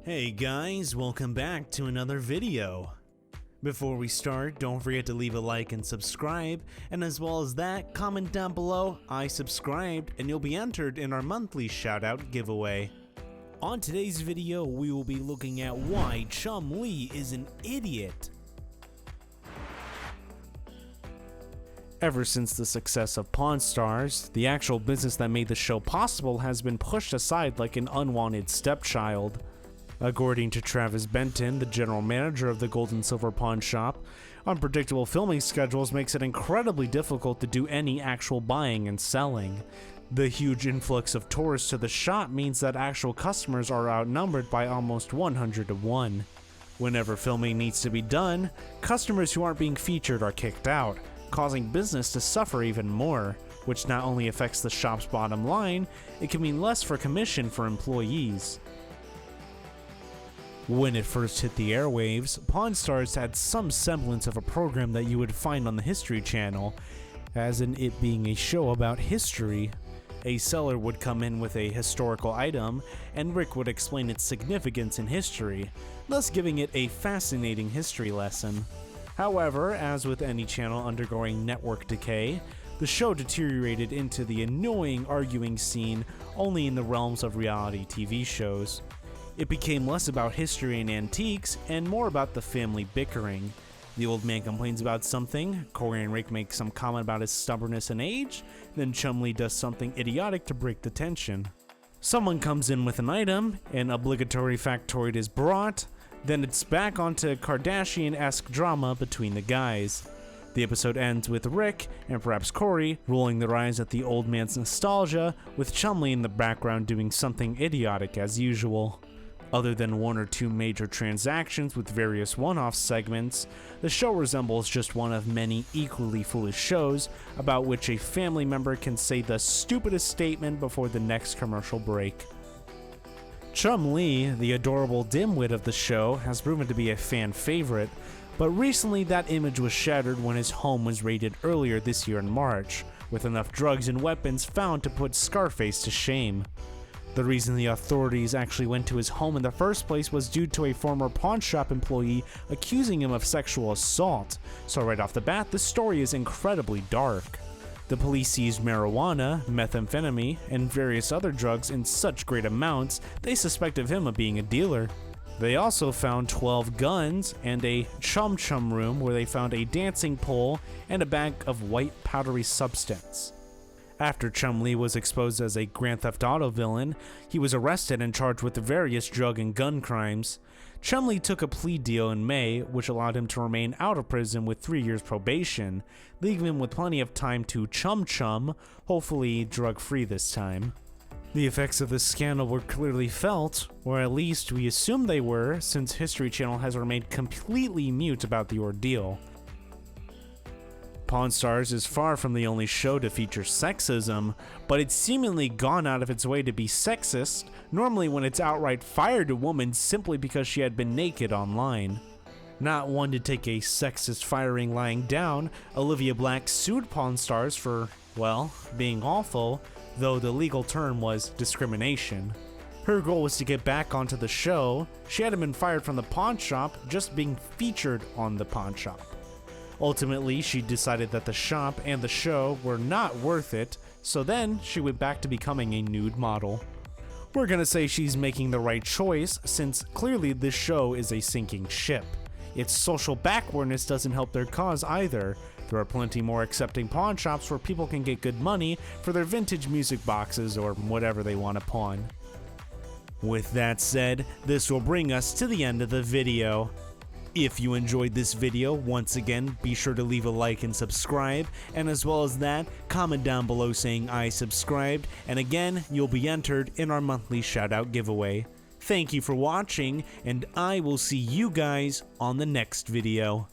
Hey guys, welcome back to another video. Before we start, don't forget to leave a like and subscribe, and as well as that, comment down below, I subscribed, and you'll be entered in our monthly shoutout giveaway. On today's video, we will be looking at why Chumlee is an idiot. Ever since the success of Pawn Stars, the actual business that made the show possible has been pushed aside like an unwanted stepchild. According to Travis Benton, the general manager of the Gold and Silver Pawn Shop, unpredictable filming schedules makes it incredibly difficult to do any actual buying and selling. The huge influx of tourists to the shop means that actual customers are outnumbered by almost 100 to 1. Whenever filming needs to be done, customers who aren't being featured are kicked out, causing business to suffer even more, which not only affects the shop's bottom line, it can mean less for commission for employees. When it first hit the airwaves, Pawn Stars had some semblance of a program that you would find on the History Channel, as in it being a show about history. A seller would come in with a historical item, and Rick would explain its significance in history, thus giving it a fascinating history lesson. However, as with any channel undergoing network decay, the show deteriorated into the annoying arguing scene only in the realms of reality TV shows. It became less about history and antiques and more about the family bickering. The old man complains about something, Corey and Rick make some comment about his stubbornness and age, then Chumlee does something idiotic to break the tension. Someone comes in with an item, an obligatory factoid is brought, then it's back onto Kardashian-esque drama between the guys. The episode ends with Rick, and perhaps Corey, rolling their eyes at the old man's nostalgia, with Chumlee in the background doing something idiotic as usual. Other than one or two major transactions with various one-off segments, the show resembles just one of many equally foolish shows about which a family member can say the stupidest statement before the next commercial break. Chumlee, the adorable dimwit of the show, has proven to be a fan favorite, but recently that image was shattered when his home was raided earlier this year in March, with enough drugs and weapons found to put Scarface to shame. The reason the authorities actually went to his home in the first place was due to a former pawn shop employee accusing him of sexual assault, so right off the bat the story is incredibly dark. The police seized marijuana, methamphetamine, and various other drugs in such great amounts they suspected him of being a dealer. They also found 12 guns and a chum room where they found a dancing pole and a bag of white powdery substance. After Chumlee was exposed as a Grand Theft Auto villain, he was arrested and charged with various drug and gun crimes. Chumlee took a plea deal in May, which allowed him to remain out of prison with 3 years probation, leaving him with plenty of time to chum, hopefully drug-free this time. The effects of this scandal were clearly felt, or at least we assume they were, since History Channel has remained completely mute about the ordeal. Pawn Stars is far from the only show to feature sexism, but it's seemingly gone out of its way to be sexist, normally when it's outright fired a woman simply because she had been naked online. Not one to take a sexist firing lying down, Olivia Black sued Pawn Stars for, well, being awful, though the legal term was discrimination. Her goal was to get back onto the show. She hadn't been fired from the pawn shop, just being featured on the pawn shop. Ultimately, she decided that the shop and the show were not worth it, so then she went back to becoming a nude model. We're gonna say she's making the right choice, since clearly this show is a sinking ship. Its social backwardness doesn't help their cause either. There are plenty more accepting pawn shops where people can get good money for their vintage music boxes or whatever they want to pawn. With that said, this will bring us to the end of the video. If you enjoyed this video, once again, be sure to leave a like and subscribe, and as well as that, comment down below saying I subscribed, and again, you'll be entered in our monthly shoutout giveaway. Thank you for watching, and I will see you guys on the next video.